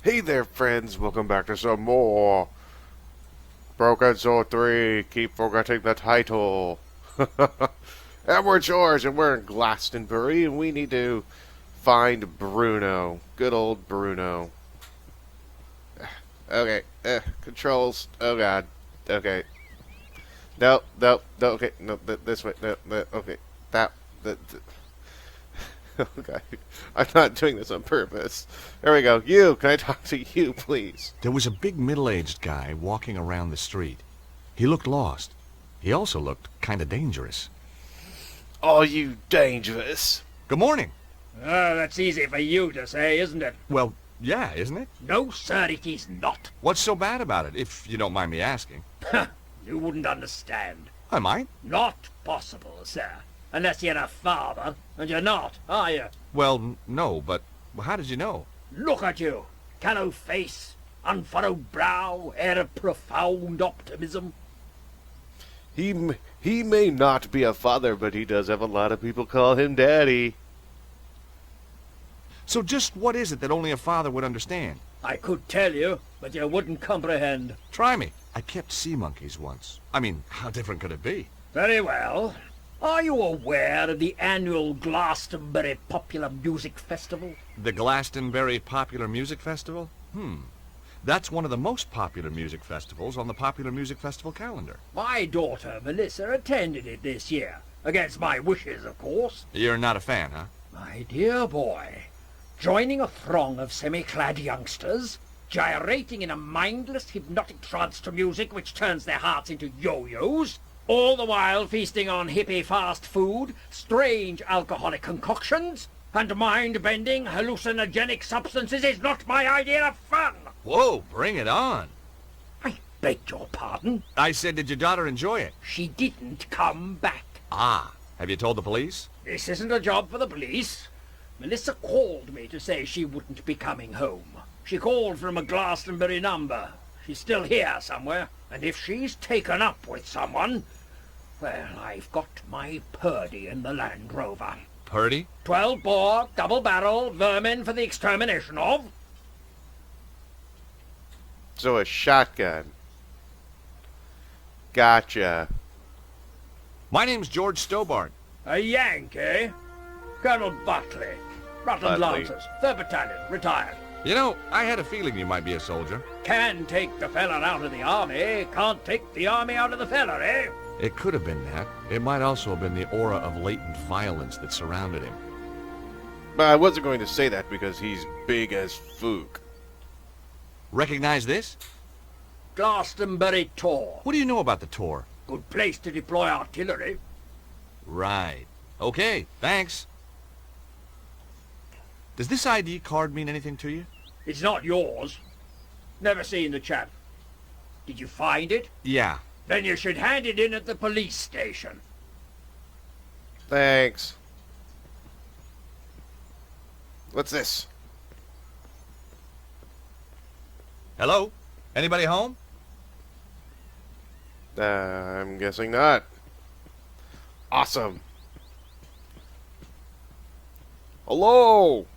Hey there, friends. Welcome back to some more Broken Sword 3. Keep forgetting the title. And we're George, and we're in Glastonbury, and we need to find Bruno. Good old Bruno. Okay, controls. Oh god. Okay. No, no, no, okay, no, this way, no, no, okay. That. Okay. I'm not doing this on purpose. There we go. You, can I talk to you, please? There was a big middle-aged guy walking around the street. He looked lost. He also looked kind of dangerous. Are you dangerous? Good morning. Oh, that's easy for you to say, isn't it? Well, yeah, isn't it? No, sir, it is not. What's so bad about it, if you don't mind me asking? You wouldn't understand. I might. Not possible, sir. Unless you're a father, and you're not, are you? Well, no, but how did you know? Look at you. Callow face, unfurrowed brow, air of profound optimism. He may not be a father, but he does have a lot of people call him daddy. So just what is it that only a father would understand? I could tell you, but you wouldn't comprehend. Try me. I kept sea monkeys once. I mean, how different could it be? Very well. Are you aware of the annual Glastonbury Popular Music Festival? The Glastonbury Popular Music Festival? That's one of the most popular music festivals on the Popular Music Festival calendar. My daughter, Melissa, attended it this year. Against my wishes, of course. You're not a fan, huh? My dear boy, joining a throng of semi-clad youngsters, gyrating in a mindless, hypnotic trance to music which turns their hearts into yo-yos, all the while feasting on hippie fast food, strange alcoholic concoctions, and mind-bending hallucinogenic substances is not my idea of fun. Whoa, bring it on. I beg your pardon? I said, did your daughter enjoy it? She didn't come back. Ah, have you told the police? This isn't a job for the police. Melissa called me to say she wouldn't be coming home. She called from a Glastonbury number. She's still here somewhere. And if she's taken up with someone, well, I've got my Purdy in the Land Rover. Purdy? 12-bore, double-barrel, vermin for the extermination of. So a shotgun. Gotcha. My name's George Stobart. A Yankee. Colonel Buckley. Rutland Buckley. Lancers, 3rd Battalion, retired. You know, I had a feeling you might be a soldier. Can take the fella out of the army, can't take the army out of the fella, eh? It could have been that. It might also have been the aura of latent violence that surrounded him. But I wasn't going to say that because he's big as Fook. Recognize this? Glastonbury Tor. What do you know about the tour? Good place to deploy artillery. Right. Okay, thanks. Does this ID card mean anything to you? It's not yours. Never seen the chap. Did you find it? Yeah. Then you should hand it in at the police station. Thanks. What's this? Hello? Anybody home? I'm guessing not. Awesome. Hello?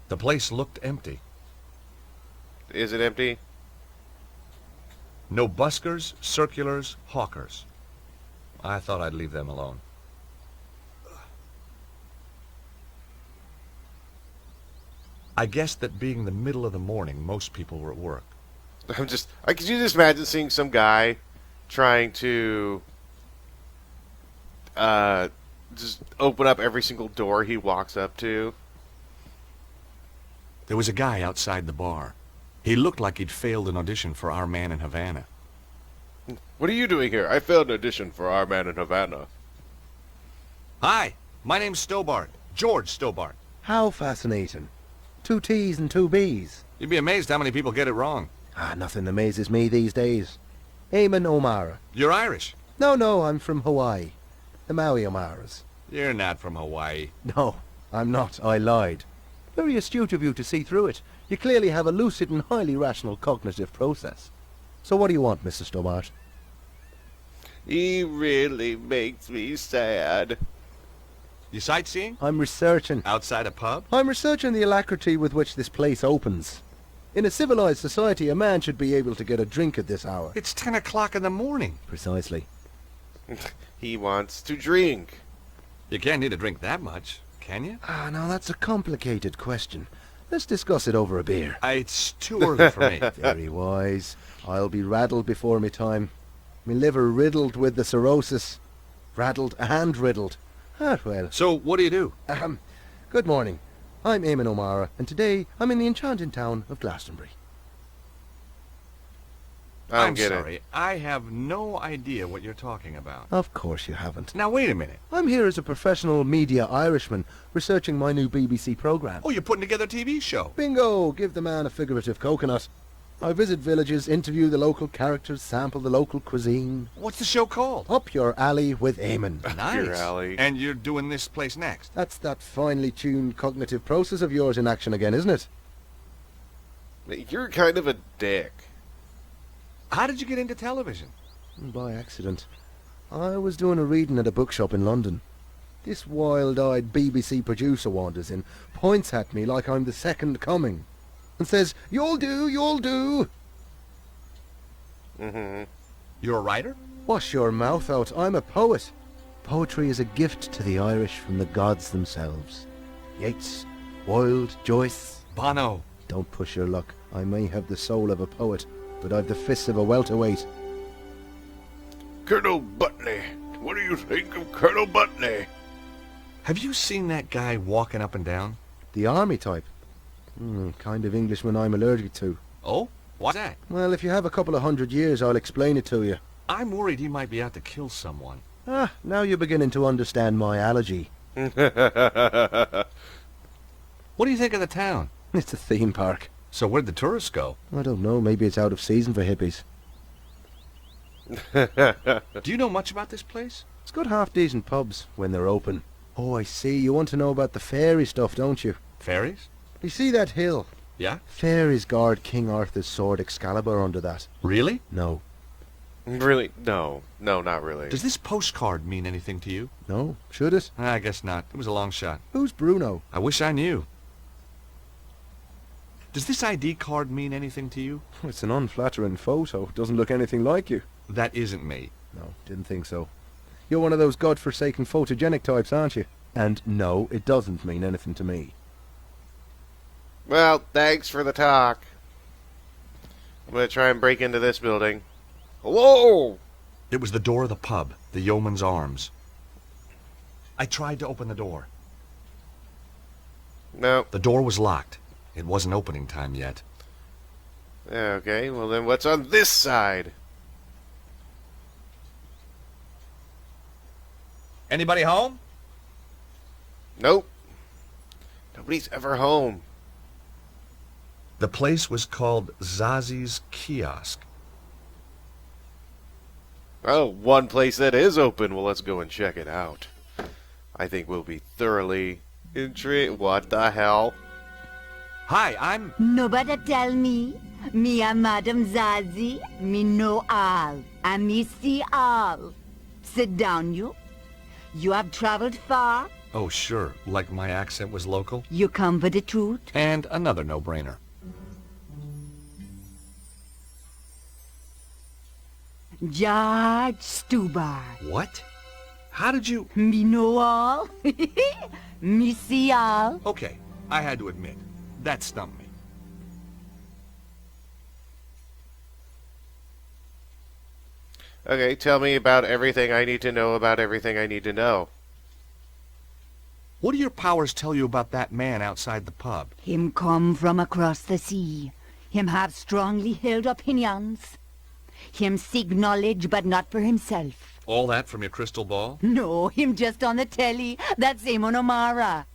The place looked empty. Is it empty? No buskers, circulars, hawkers. I thought I'd leave them alone. I guessed that being the middle of the morning, most people were at work. Could you just imagine seeing some guy trying to just open up every single door he walks up to? There was a guy outside the bar. He looked like he'd failed an audition for Our Man in Havana. What are you doing here? I failed an audition for Our Man in Havana. Hi, my name's Stobart. George Stobart. How fascinating. 2 T's and 2 B's. You'd be amazed how many people get it wrong. Nothing amazes me these days. Eamon O'Mara. You're Irish. No, I'm from Hawaii. The Maui O'Maras. You're not from Hawaii. No, I'm not. I lied. Very astute of you to see through it. You clearly have a lucid and highly rational cognitive process. So what do you want, Mr. Stobart? He really makes me sad. You sightseeing? I'm researching. Outside a pub? I'm researching the alacrity with which this place opens. In a civilized society, a man should be able to get a drink at this hour. It's 10 o'clock in the morning. Precisely. He wants to drink. You can't need a drink that much, can you? Now that's a complicated question. Let's discuss it over a beer. It's too early for me. Very wise. I'll be raddled before me time. Me liver riddled with the cirrhosis. Raddled and riddled. Ah, well. So, what do you do? Good morning. I'm Eamon O'Mara, and today I'm in the enchanting town of Glastonbury. I'm sorry, I have no idea what you're talking about. Of course you haven't. Now, wait a minute. I'm here as a professional media Irishman, researching my new BBC programme. Oh, you're putting together a TV show. Bingo! Give the man a figurative coconut. I visit villages, interview the local characters, sample the local cuisine. What's the show called? Up your alley with Eamon. Nice. Your alley. And you're doing this place next? That's that finely tuned cognitive process of yours in action again, isn't it? You're kind of a dick. How did you get into television? By accident. I was doing a reading at a bookshop in London. This wild-eyed BBC producer wanders in, points at me like I'm the second coming, and says, "You'll do, you'll do." Mm-hmm. You're a writer? Wash your mouth out, I'm a poet. Poetry is a gift to the Irish from the gods themselves. Yeats, Wilde, Joyce. Bono. Don't push your luck. I may have the soul of a poet, but I've the fists of a welterweight. Colonel Butney. What do you think of Colonel Butney? Have you seen that guy walking up and down? The army type. Kind of Englishman I'm allergic to. Oh? What's that? Well, if you have a couple of 100 years, I'll explain it to you. I'm worried he might be out to kill someone. Now you're beginning to understand my allergy. What do you think of the town? It's a theme park. So where'd the tourists go? I don't know, maybe it's out of season for hippies. Do you know much about this place? It's got half-decent pubs when they're open. Oh, I see. You want to know about the fairy stuff, don't you? Fairies? You see that hill? Yeah? Fairies guard King Arthur's sword Excalibur under that. Really? No. Really? No. No, not really. Does this postcard mean anything to you? No? Should it? I guess not. It was a long shot. Who's Bruno? I wish I knew. Does this ID card mean anything to you? It's an unflattering photo. Doesn't look anything like you. That isn't me. No, didn't think so. You're one of those godforsaken photogenic types, aren't you? And no, it doesn't mean anything to me. Well, thanks for the talk. I'm gonna try and break into this building. Whoa! It was the door of the pub, the Yeoman's Arms. I tried to open the door. No. The door was locked. It wasn't opening time yet. Okay, well then what's on this side? Anybody home? Nope. Nobody's ever home. The place was called Zazi's Kiosk. Oh, one place that is open. Well, let's go and check it out. I think we'll be thoroughly intrigued. What the hell? Hi, I'm... Nobody tell me. Me a Madam Zazie. Me know all. And me see all. Sit down, you. You have traveled far. Oh, sure. Like my accent was local. You come for the truth. And another no-brainer. George Stubar. What? How did you... Me know all. Me see all. Okay, I had to admit, that stumped me. Okay, tell me about everything I need to know about everything I need to know. What do your powers tell you about that man outside the pub? Him come from across the sea. Him have strongly held opinions. Him seek knowledge, but not for himself. All that from your crystal ball? No, him just on the telly. That's Eamon O'Mara.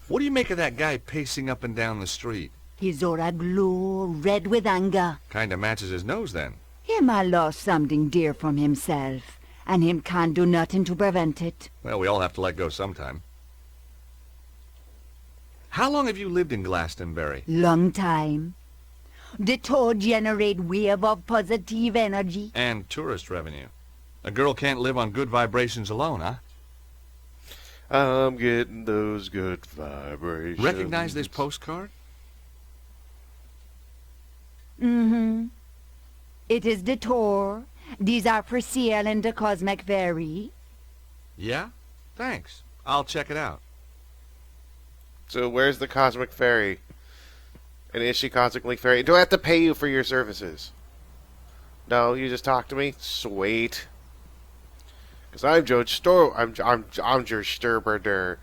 What do you make of that guy pacing up and down the street? His aura glow, red with anger. Kinda matches his nose, then. Him a lost something dear from himself, and him can't do nothing to prevent it. Well, we all have to let go sometime. How long have you lived in Glastonbury? Long time. The toad generate wave of positive energy. And tourist revenue. A girl can't live on good vibrations alone, huh? I'm getting those good vibrations. Recognize this postcard? Mm-hmm. It is the tour. These are for sale in the Cosmic Ferry. Yeah? Thanks. I'll check it out. So where's the Cosmic Fairy? And is she Cosmically Fairy? Do I have to pay you for your services? No, you just talk to me? Sweet. Because I'm George I'm George Sturberder.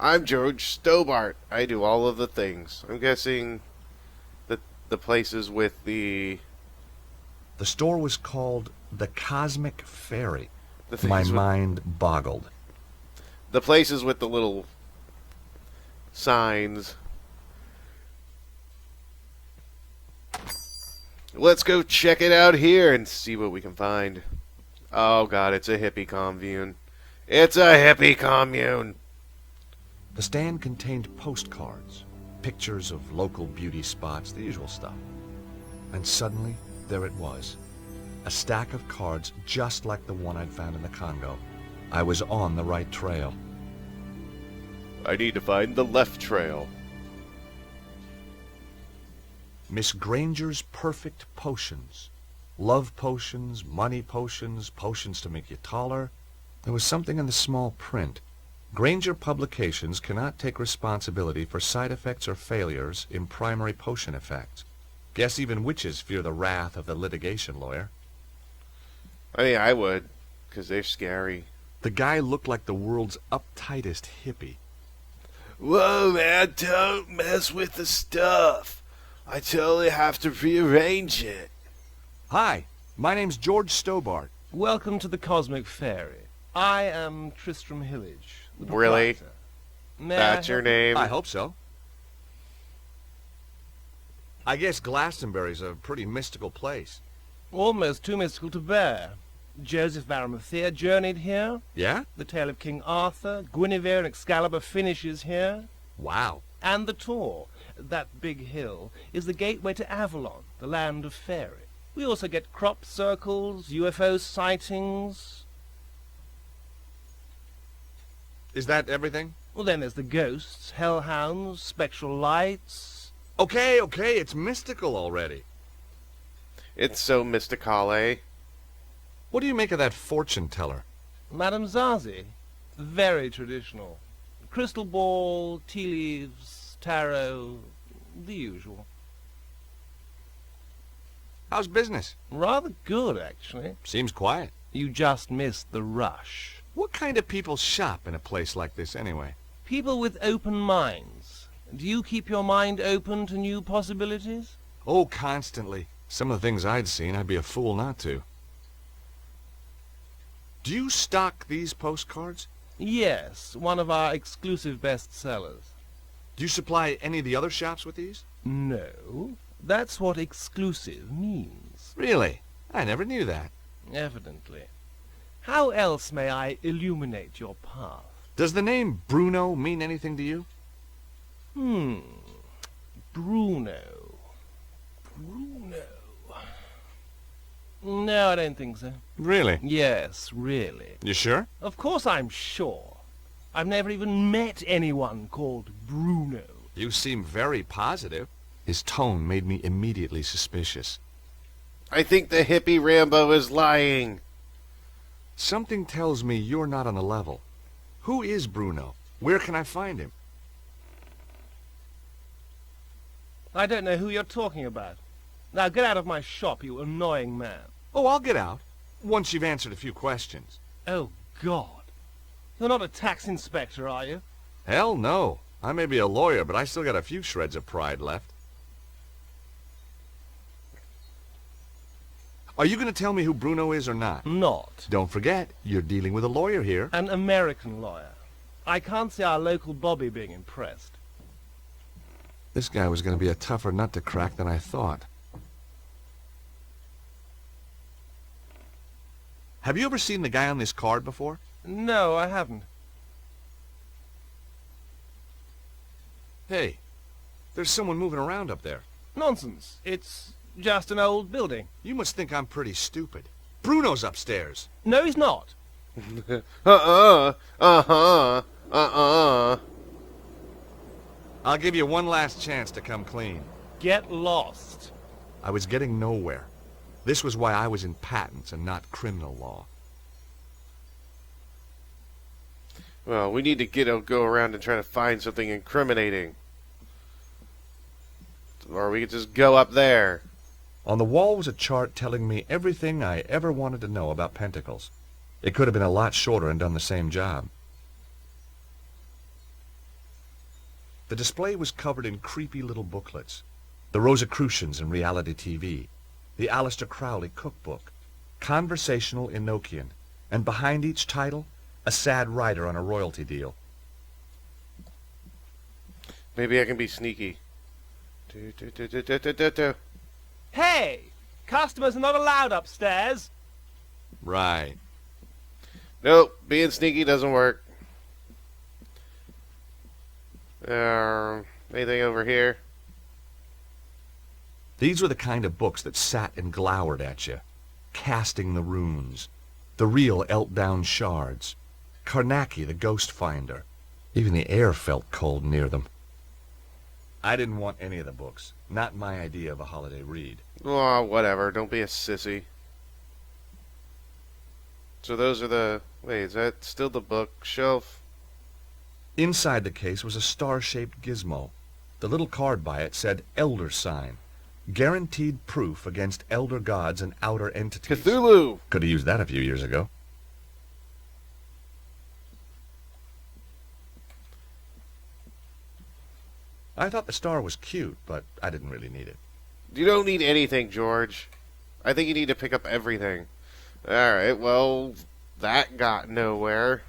I'm George Stobart. I do all of the things. I'm guessing the places with the... The store was called the Cosmic Ferry. The things My with, mind boggled. The places with the little signs. Let's go check it out here and see what we can find. Oh god, it's a hippie commune. It's a hippie commune! The stand contained postcards, pictures of local beauty spots, the usual stuff. And suddenly, there it was. A stack of cards just like the one I'd found in the Congo. I was on the right trail. I need to find the left trail. Miss Granger's Perfect Potions. Love potions, money potions, potions to make you taller. There was something in the small print. Granger Publications cannot take responsibility for side effects or failures in primary potion effects. Guess even witches fear the wrath of the litigation lawyer. I mean, I would, because they're scary. The guy looked like the world's uptightest hippie. Whoa, man, don't mess with the stuff. I totally have to rearrange it. Hi, my name's George Stobart. Welcome to the Cosmic Fairy. I am Tristram Hillage, the Really? proprietor. May I That's your help- name? I hope so. I guess Glastonbury's a pretty mystical place. Almost too mystical to bear. Joseph of Arimathea journeyed here. Yeah? The tale of King Arthur, Guinevere and Excalibur finishes here. Wow. And the Tor, that big hill, is the gateway to Avalon, the land of fairy. We also get crop circles, UFO sightings. Is that everything? Well, then there's the ghosts, hellhounds, spectral lights. Okay, it's mystical already. It's so mystical, eh? What do you make of that fortune teller? Madame Zazie, very traditional. Crystal ball, tea leaves, tarot, the usual. How's business? Rather good, actually. Seems quiet. You just missed the rush. What kind of people shop in a place like this anyway? People with open minds. Do you keep your mind open to new possibilities? Oh, constantly. Some of the things I'd seen, I'd be a fool not to. Do you stock these postcards? Yes, one of our exclusive bestsellers. Do you supply any of the other shops with these? No, that's what exclusive means. Really? I never knew that. Evidently. How else may I illuminate your path? Does the name Bruno mean anything to you? Bruno. No, I don't think so. Really? Yes, really. You sure? Of course I'm sure. I've never even met anyone called Bruno. You seem very positive. His tone made me immediately suspicious. I think the hippie Rambo is lying. Something tells me you're not on the level. Who is Bruno? Where can I find him? I don't know who you're talking about. Now get out of my shop, you annoying man. Oh, I'll get out. Once you've answered a few questions. Oh, God. You're not a tax inspector, are you? Hell no. I may be a lawyer, but I still got a few shreds of pride left. Are you going to tell me who Bruno is or not? Not. Don't forget, you're dealing with a lawyer here. An American lawyer. I can't see our local Bobby being impressed. This guy was going to be a tougher nut to crack than I thought. Have you ever seen the guy on this card before? No, I haven't. Hey, there's someone moving around up there. Nonsense. It's just an old building. You must think I'm pretty stupid. Bruno's upstairs. No, he's not. Uh-uh. Uh-huh. Uh-uh. I'll give you one last chance to come clean. Get lost. I was getting nowhere. This was why I was in patents and not criminal law. Well, we need to go around and try to find something incriminating. Or we could just go up there. On the wall was a chart telling me everything I ever wanted to know about pentacles. It could have been a lot shorter and done the same job. The display was covered in creepy little booklets. The Rosicrucians in reality TV, the Aleister Crowley cookbook, Conversational Enochian, and behind each title, a sad writer on a royalty deal. Maybe I can be sneaky. Do. Hey! Customers are not allowed upstairs. Right. Nope, being sneaky doesn't work. Anything over here? These were the kind of books that sat and glowered at you. Casting the Runes, the real Eltdown Shards, Karnaki the Ghost Finder. Even the air felt cold near them. I didn't want any of the books. Not my idea of a holiday read. Oh, whatever. Don't be a sissy. So those are the... Wait, is that still the bookshelf? Inside the case was a star-shaped gizmo. The little card by it said Elder Sign. Guaranteed proof against elder gods and outer entities. Cthulhu! Could have used that a few years ago. I thought the star was cute, but I didn't really need it. You don't need anything, George. I think you need to pick up everything. Alright, well, that got nowhere.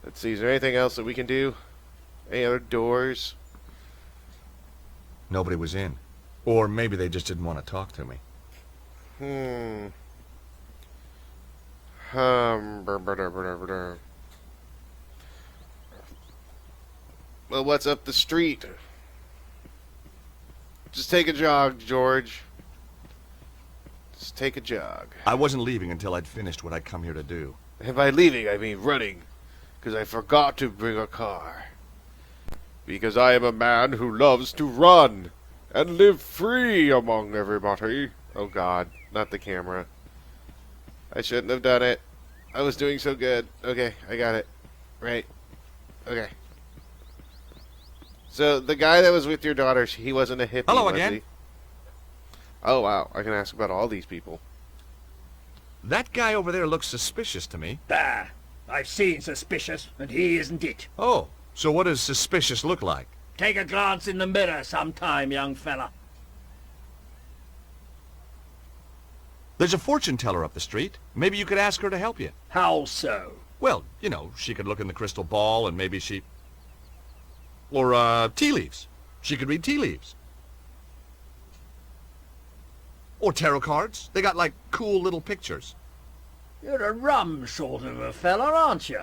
Let's see, is there anything else that we can do? Any other doors? Nobody was in. Or maybe they just didn't want to talk to me. Well, what's up the street? Just take a jog, George. Just take a jog. I wasn't leaving until I'd finished what I'd come here to do. And by leaving, I mean running. Because I forgot to bring a car. Because I am a man who loves to run. And live free among everybody. Oh God, not the camera. I shouldn't have done it. I was doing so good. Okay, I got it. Right. Okay. So, the guy that was with your daughter, he wasn't a hippie, Hello was again. he? Oh, wow. I can ask about all these people. That guy over there looks suspicious to me. Bah! I've seen suspicious, and he isn't it. Oh, so what does suspicious look like? Take a glance in the mirror sometime, young fella. There's a fortune teller up the street. Maybe you could ask her to help you. How so? Well, you know, she could look in the crystal ball and maybe she... Or, tea leaves. She could read tea leaves. Or tarot cards. They got, like, cool little pictures. You're a rum sort of a fella, aren't you?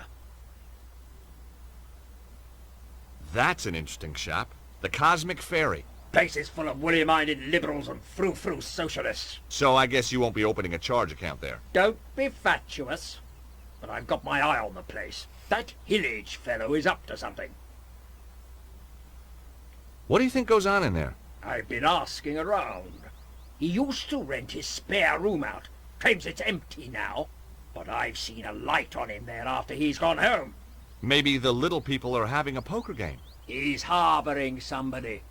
That's an interesting shop. The Cosmic Fairy. Place is full of woolly-minded liberals and frou-frou socialists. So I guess you won't be opening a charge account there. Don't be fatuous. But I've got my eye on the place. That Hillage fellow is up to something. What do you think goes on in there? I've been asking around. He used to rent his spare room out. Claims it's empty now. But I've seen a light on him there after he's gone home. Maybe the little people are having a poker game. He's harbouring somebody.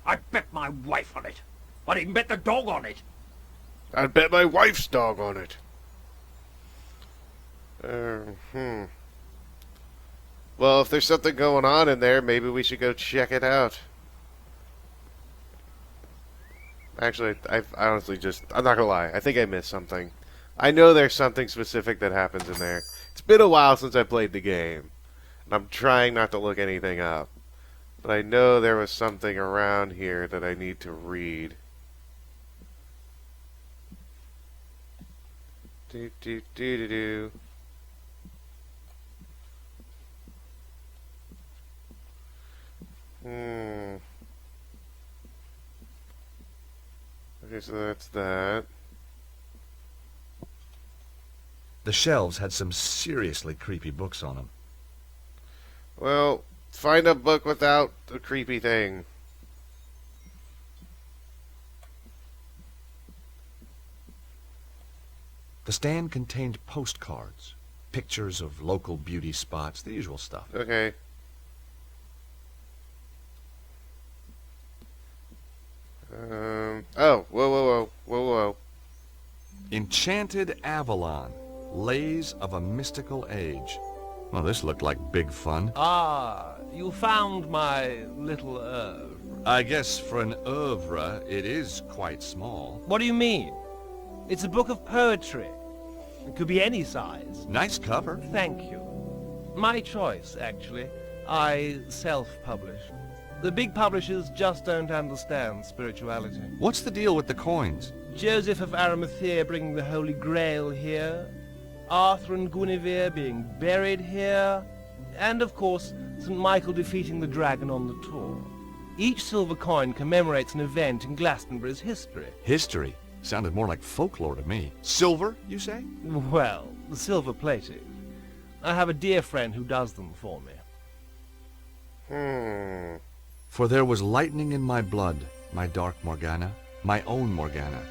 I bet my wife on it. I'd even bet the dog on it. I'd bet my wife's dog on it. Well, if there's something going on in there, maybe we should go check it out. Actually, I honestly I'm not gonna lie, I think I missed something. I know there's something specific that happens in there. It's been a while since I played the game, and I'm trying not to look anything up. But I know there was something around here that I need to read. Do do do do do. Okay, so that's that. The shelves had some seriously creepy books on them. Well, find a book without a creepy thing. The stand contained postcards, pictures of local beauty spots, the usual stuff. Okay. Oh, whoa. Enchanted Avalon, Lays of a Mystical Age. Well, this looked like big fun. Ah, you found my little oeuvre. I guess for an oeuvre, it is quite small. What do you mean? It's a book of poetry. It could be any size. Nice cover. Thank you. My choice, actually. I self-publish. The big publishers just don't understand spirituality. What's the deal with the coins? Joseph of Arimathea bringing the Holy Grail here, Arthur and Guinevere being buried here, and of course, St. Michael defeating the dragon on the tour. Each silver coin commemorates an event in Glastonbury's history. History? Sounded more like folklore to me. Silver, you say? Well, the silver plated. I have a dear friend who does them for me. For there was lightning in my blood, my dark Morgana, my own Morgana.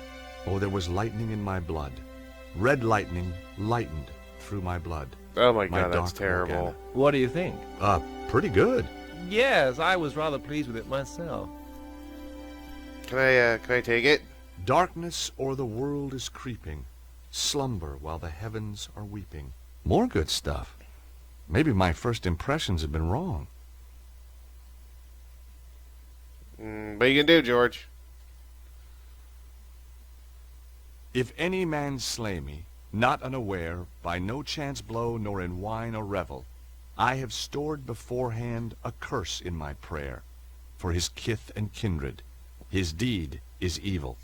Oh, there was lightning in my blood. Red lightning lightened through my blood. Oh my god, that's dark terrible. Morgana. What do you think? Pretty good. Yes, I was rather pleased with it myself. Can I take it? Darkness o'er the world is creeping. Slumber while the heavens are weeping. More good stuff. Maybe my first impressions have been wrong. What you can do, George? If any man slay me, not unaware, by no chance blow, nor in wine or revel, I have stored beforehand a curse in my prayer, for his kith and kindred. His deed is evil.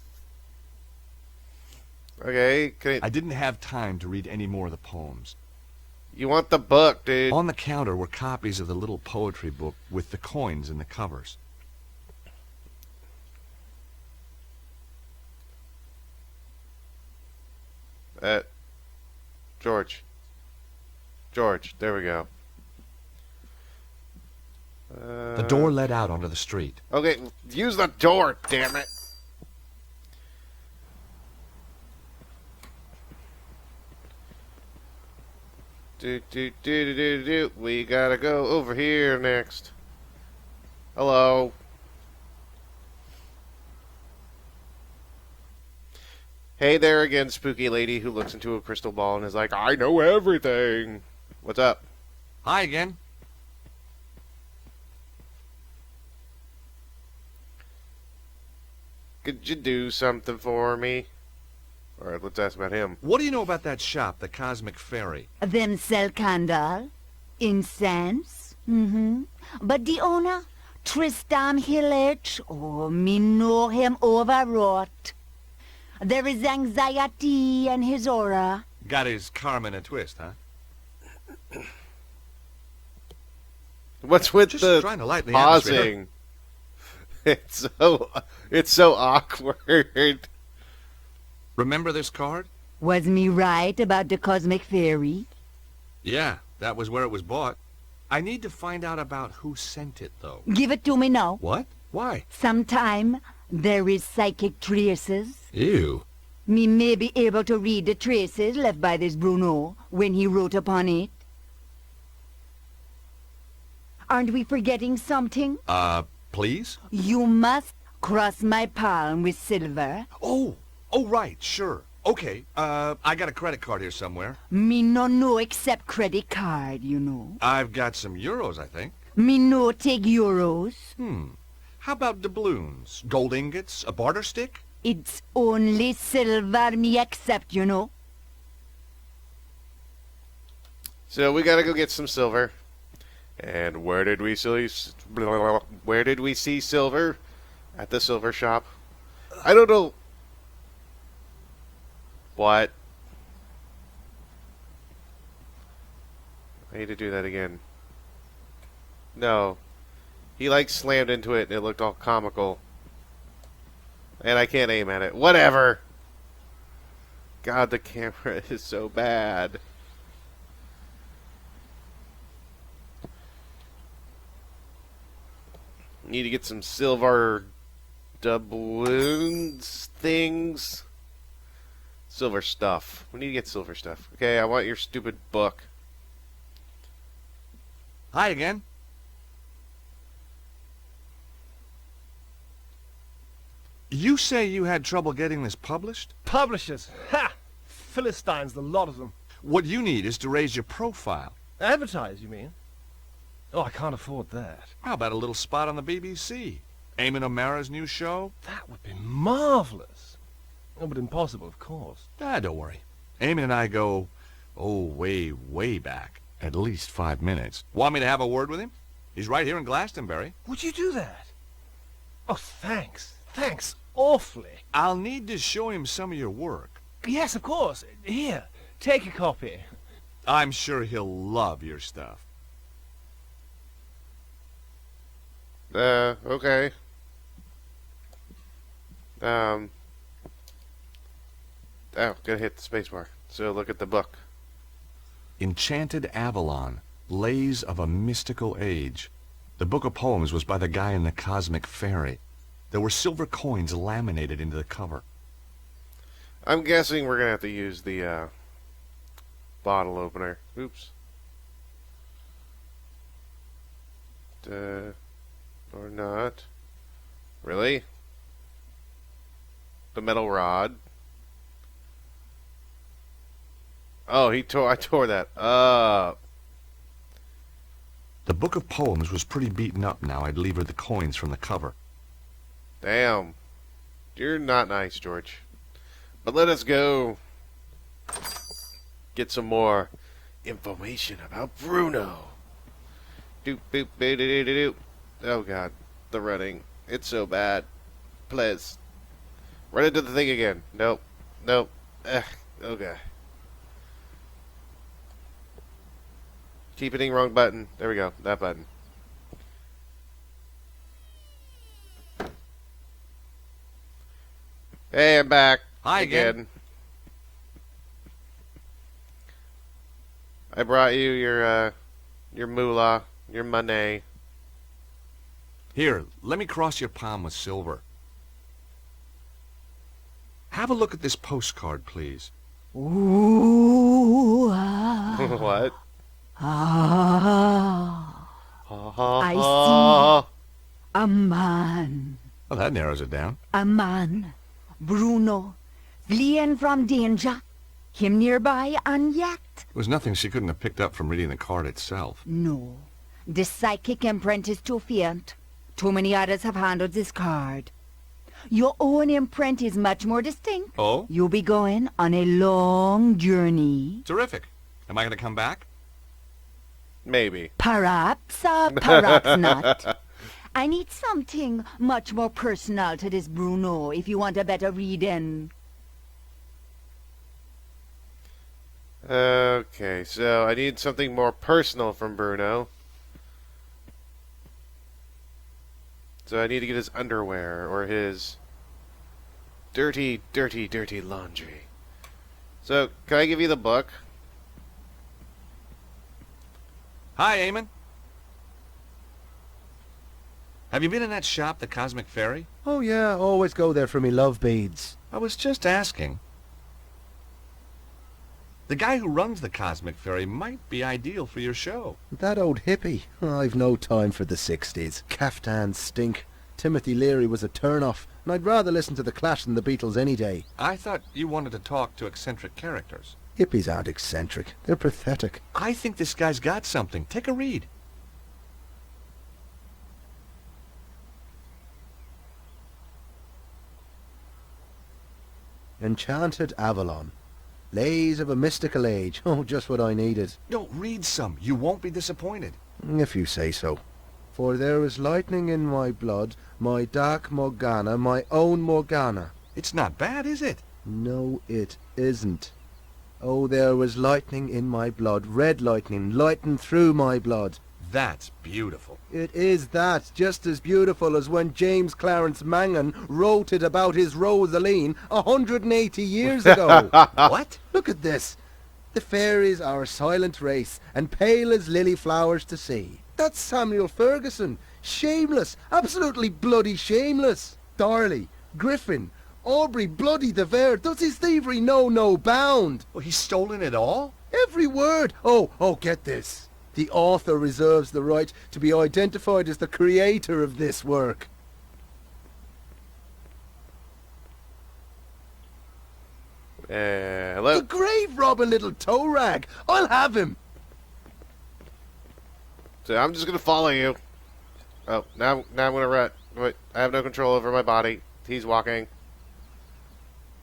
Okay, I didn't have time to read any more of the poems. you want the book, dude. On the counter were copies of the little poetry book with the coins in the covers. George. George, there we go. The door led out onto the street. Okay, use the door, damn it. Do. We gotta go over here next. Hello. Hey there again, spooky lady who looks into a crystal ball and is like, I know everything. What's up? Hi again. Could you do something for me? Alright, let's ask about him. What do you know about that shop, the Cosmic Fairy? Them sell candle, incense, But the owner, Tristan Hillage, oh, me know him overwrought. There is anxiety in his aura. Got his karma in a twist, huh? What's with Just the trying to lighten the atmosphere. pausing? It's so awkward. Remember this card? Was me right about the cosmic fairy? Yeah, that was where it was bought. I need to find out about who sent it, though. Give it to me now. What? Why? Sometime there is psychic traces. Ew. Me may be able to read the traces left by this Bruno when he wrote upon it. Aren't we forgetting something? Please? You must cross my palm with silver. Oh, right, sure. Okay, I got a credit card here somewhere. Me no know except credit card, you know. I've got some euros, I think. Me no take euros. How about doubloons? Gold ingots? A barter stick? It's only silver me accept, you know. So we gotta go get some silver. And where did we see silver? At the silver shop. I don't know. What? I need to do that again. No. He like slammed into it and it looked all comical. And I can't aim at it. Whatever. God, the camera is so bad. Need to get some silver doubloons things. Silver stuff. We need to get silver stuff. Okay, I want your stupid book. Hi again. You say you had trouble getting this published? Publishers! Ha! Philistines, the lot of them. What you need is to raise your profile. Advertise, you mean? Oh, I can't afford that. How about a little spot on the BBC? Eamon O'Mara's new show? That would be marvelous. Oh, but impossible, of course. Don't worry. Eamon and I go, way, way back. At least 5 minutes. Want me to have a word with him? He's right here in Glastonbury. Would you do that? Oh, thanks. Thanks awfully. I'll need to show him some of your work. Yes, of course. Here, take a copy. I'm sure he'll love your stuff. Okay. Oh, gotta hit the spacebar. So look at the book. Enchanted Avalon, Lays of a Mystical Age. The book of poems was by the guy in the Cosmic Ferry. There were silver coins laminated into the cover. I'm guessing we're gonna have to use the bottle opener. Oops. Or not. Really? The metal rod. Oh, I tore that up. The book of poems was pretty beaten up now. I'd lever the coins from the cover. Damn. You're not nice, George. But let us go get some more information about Bruno. Doop boop doo doo doo doo. Oh god, the running. It's so bad. Please. Run into the thing again. Nope. Nope. Okay. Keep hitting wrong button. There we go. That button. Hey, I'm back. Hi again. I brought you your moolah, your money. Here, let me cross your palm with silver. Have a look at this postcard, please. Ooh, ah, What? ah. I see a man. Well, that narrows it down. A man. Bruno. Fleeing from danger. Him nearby and yet. It was nothing she couldn't have picked up from reading the card itself. No. The psychic imprint is too faint. Too many others have handled this card. Your own imprint is much more distinct. Oh? You'll be going on a long journey. Terrific. Am I going to come back? Maybe. Perhaps, perhaps not. I need something much more personal to this Bruno if you want a better reading. Okay, so I need something more personal from Bruno. So I need to get his underwear or his dirty, dirty, dirty laundry. So, can I give you the book? Hi, Eamon. Have you been in that shop, the Cosmic Ferry? Oh yeah, always go there for me love beads. I was just asking. The guy who runs the Cosmic Ferry might be ideal for your show. That old hippie. I've no time for the 60s. Caftans stink. Timothy Leary was a turn-off, and I'd rather listen to The Clash than the Beatles any day. I thought you wanted to talk to eccentric characters. Hippies aren't eccentric. They're pathetic. I think this guy's got something. Take a read. Enchanted Avalon. Lays of a Mystical Age. Oh, just what I needed. No, read some. You won't be disappointed. If you say so. For there is lightning in my blood, my dark Morgana, my own Morgana. It's not bad, is it? No, it isn't. Oh, there was lightning in my blood, red lightning, lighten through my blood. That's beautiful. It is that, just as beautiful as when James Clarence Mangan wrote it about his Rosaline 180 years ago. What? Look at this. The fairies are a silent race, and pale as lily flowers to see. That's Samuel Ferguson. Shameless, absolutely bloody shameless. Darley, Griffin, Aubrey bloody de Vere. Does his thievery know no bound? Well, he's stolen it all? Every word. Oh, get this. The author reserves the right to be identified as the creator of this work. Hello? The grave robbing little toe rag. I'll have him. So I'm just gonna follow you. Oh, now I'm gonna run. Wait, I have no control over my body. He's walking.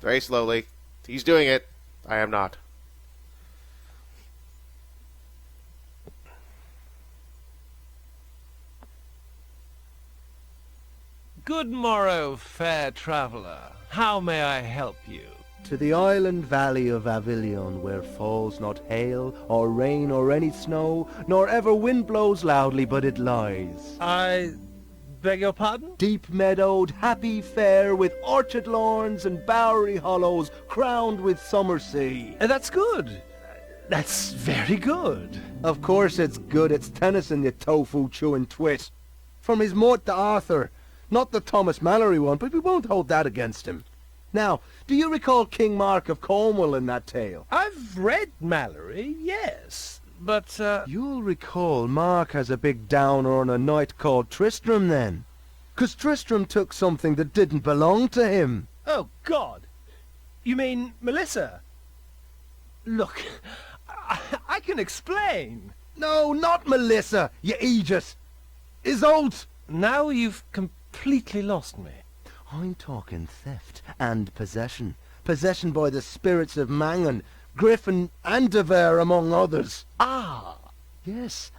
Very slowly. He's doing it. I am not. Good morrow, fair traveller. How may I help you? To the island valley of Avilion, where falls not hail, or rain, or any snow, nor ever wind blows loudly, but it lies. I beg your pardon? Deep meadowed, happy fair, with orchard lawns and bowery hollows, crowned with summer sea. That's good. That's very good. Of course it's good. It's Tennyson, you tofu-chewing twit. From his Mort to Arthur. Not the Thomas Mallory one, but we won't hold that against him. Now, do you recall King Mark of Cornwall in that tale? I've read Mallory, yes, but, You'll recall Mark has a big downer on a knight called Tristram then. 'Cause Tristram took something that didn't belong to him. Oh, God. You mean Melissa? Look, I can explain. No, not Melissa, you Aegis. Isolde. Now you've completely lost me. I'm talking theft and possession. Possession by the spirits of Mangan, Griffin and de Vere among others. Ah! Yes,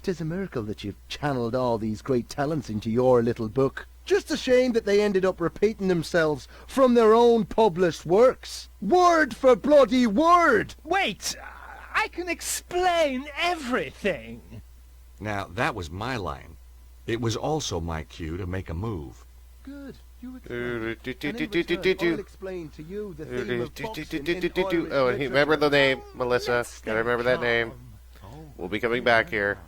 'tis a miracle that you've channeled all these great talents into your little book. Just a shame that they ended up repeating themselves from their own published works. Word for bloody word! Wait! I can explain everything! Now, that was my line. It was also my cue to make a move. Good. You explain. And in return, I'll explain to you the theme of boxing in Irish Oh, and remember the name, Melissa. Let's Gotta remember that name. We'll be coming back here.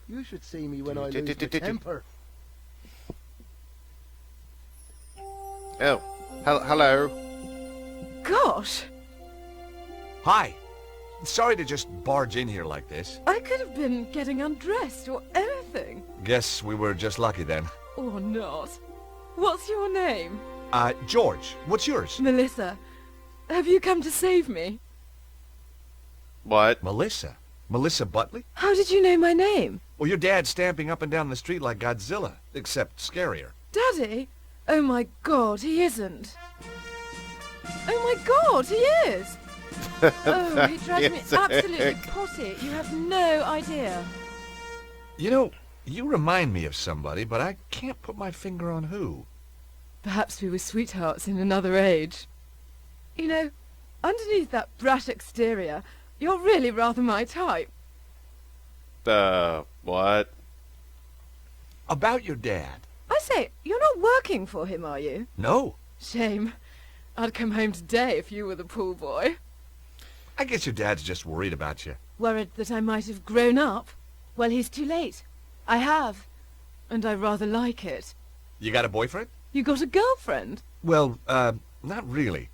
You should see me when I lose my temper. Oh, hello. Gosh, Hi. Sorry to just barge in here like this. I could have been getting undressed or anything. Guess we were just lucky then. Or not. What's your name? George, what's yours? Melissa. Have you come to save me? What? Melissa. Melissa Butley? How did you know my name? Well, your dad's stamping up and down the street like Godzilla, except scarier. Daddy? Oh my God, he isn't. Oh my God, he is! Oh, he drives me Yes, absolutely Eric. potty. You have no idea. You know, you remind me of somebody, but I can't put my finger on who. Perhaps we were sweethearts in another age. You know, underneath that brat exterior, you're really rather my type. What? About your dad. I say, you're not working for him, are you? No. Shame. I'd come home today if you were the pool boy. I guess your dad's just worried about you. Worried that I might have grown up? Well, he's too late. I have. And I rather like it. You got a boyfriend? You got a girlfriend? Well, not really.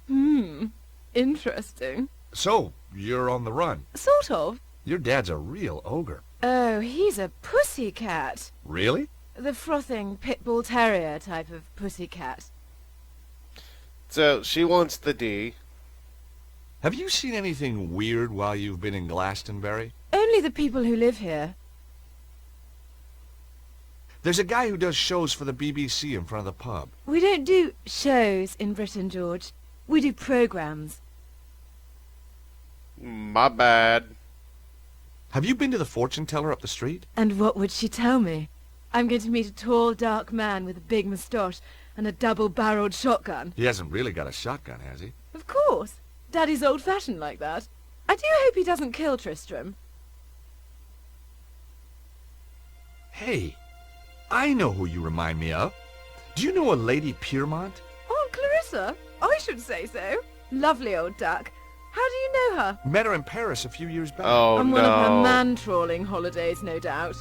Interesting. So, you're on the run. Sort of. Your dad's a real ogre. Oh, he's a pussycat. Really? The frothing pit bull terrier type of pussycat. So, she wants the D. Have you seen anything weird while you've been in Glastonbury? Only the people who live here. There's a guy who does shows for the BBC in front of the pub. We don't do shows in Britain, George. We do programmes. My bad. Have you been to the fortune teller up the street? And what would she tell me? I'm going to meet a tall, dark man with a big moustache and a double-barreled shotgun. He hasn't really got a shotgun, has he? Of course. Daddy's old-fashioned like that. I do hope he doesn't kill Tristram. Hey, I know who you remind me of. Do you know a Lady Piermont? Aunt Clarissa? I should say so. Lovely old duck. How do you know her? Met her in Paris a few years back. Oh, On no. one of her man-trawling holidays, no doubt.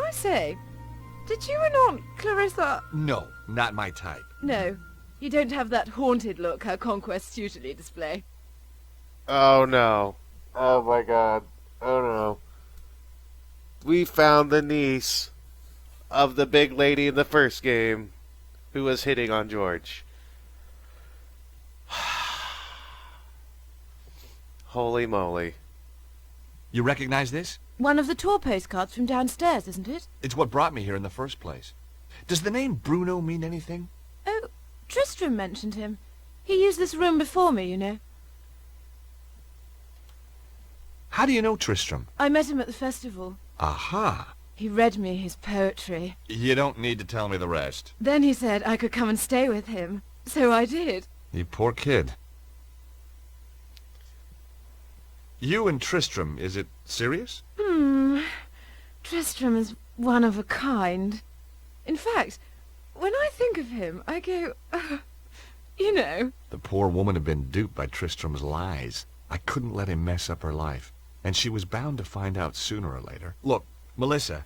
I say, did you and Aunt Clarissa... No, not my type. No, you don't have that haunted look her conquests usually display. Oh, no. Oh, my God. Oh, no. We found the niece of the big lady in the first game who was hitting on George. Holy moly. You recognize this? One of the tour postcards from downstairs, isn't it? It's what brought me here in the first place. Does the name Bruno mean anything? Oh, Tristram mentioned him. He used this room before me, you know. How do you know Tristram? I met him at the festival. Aha! He read me his poetry. You don't need to tell me the rest. Then he said I could come and stay with him. So I did. You poor kid. You and Tristram, is it serious? Tristram is one of a kind. In fact, when I think of him, I go, you know. The poor woman had been duped by Tristram's lies. I couldn't let him mess up her life, and she was bound to find out sooner or later. Look, Melissa,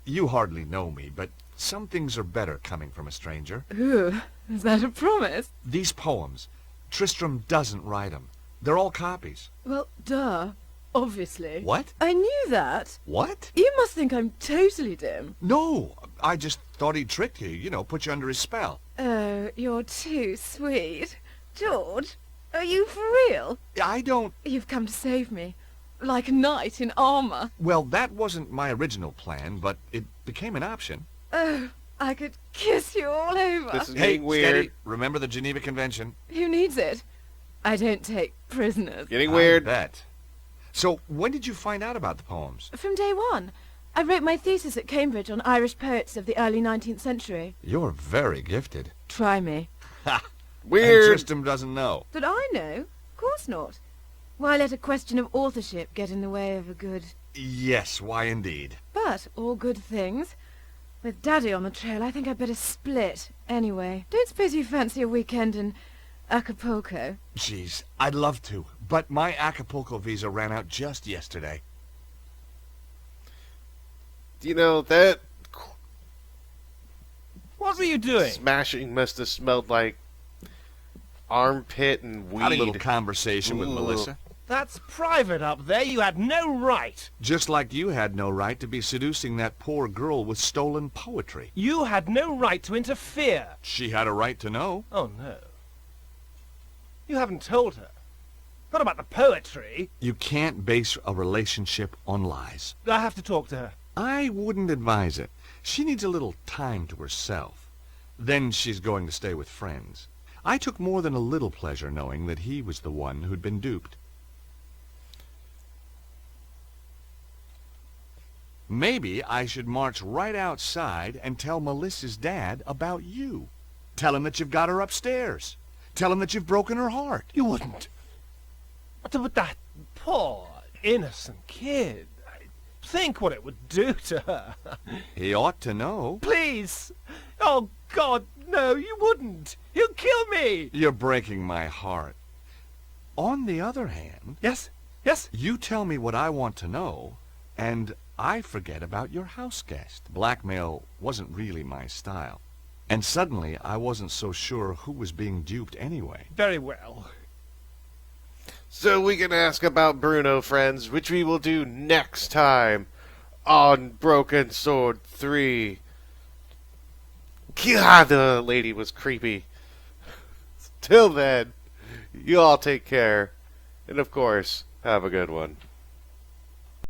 you hardly know me, but some things are better coming from a stranger. Ooh, is that a promise? These poems, Tristram doesn't write them. They're all copies. Well, duh. Obviously. What? I knew that. What? You must think I'm totally dim. No, I just thought he'd tricked you, put you under his spell. Oh, you're too sweet. George, are you for real? I don't... You've come to save me. Like a knight in armor. Well, that wasn't my original plan, but it became an option. Oh, I could kiss you all over. This is Hey, getting weird. steady. Remember the Geneva Convention? Who needs it? I don't take prisoners. Getting weird. I bet. So, when did you find out about the poems? From day one. I wrote my thesis at Cambridge on Irish poets of the early 19th century. You're very gifted. Try me. Ha! Weird. And Tristram doesn't know. But I know. Of course not. Why let a question of authorship get in the way of a good... Yes, why indeed. But all good things. With Daddy on the trail, I think I'd better split. Anyway, don't suppose you fancy a weekend in Acapulco? Jeez, I'd love to, but my Acapulco visa ran out just yesterday. You know, that What were you doing? smashing must have smelled like armpit and weed. Had a little conversation with Ooh. Melissa. That's private up there. You had no right. Just like you had no right to be seducing that poor girl with stolen poetry. You had no right to interfere. She had a right to know. Oh, no. You haven't told her. Not about the poetry. You can't base a relationship on lies. I have to talk to her. I wouldn't advise it. She needs a little time to herself. Then she's going to stay with friends. I took more than a little pleasure knowing that he was the one who'd been duped. Maybe I should march right outside and tell Melissa's dad about you. Tell him that you've got her upstairs. Tell him that you've broken her heart. You wouldn't. But that poor, innocent kid. Think what it would do to her. He ought to know. Please. Oh, God, no, you wouldn't. He'll kill me. You're breaking my heart. On the other hand, Yes, yes. you tell me what I want to know, and I forget about your house guest. Blackmail wasn't really my style. And suddenly, I wasn't so sure who was being duped anyway. Very well. So we can ask about Bruno, friends, which we will do next time on Broken Sword 3. God, the lady was creepy. Till then, you all take care. And of course, have a good one.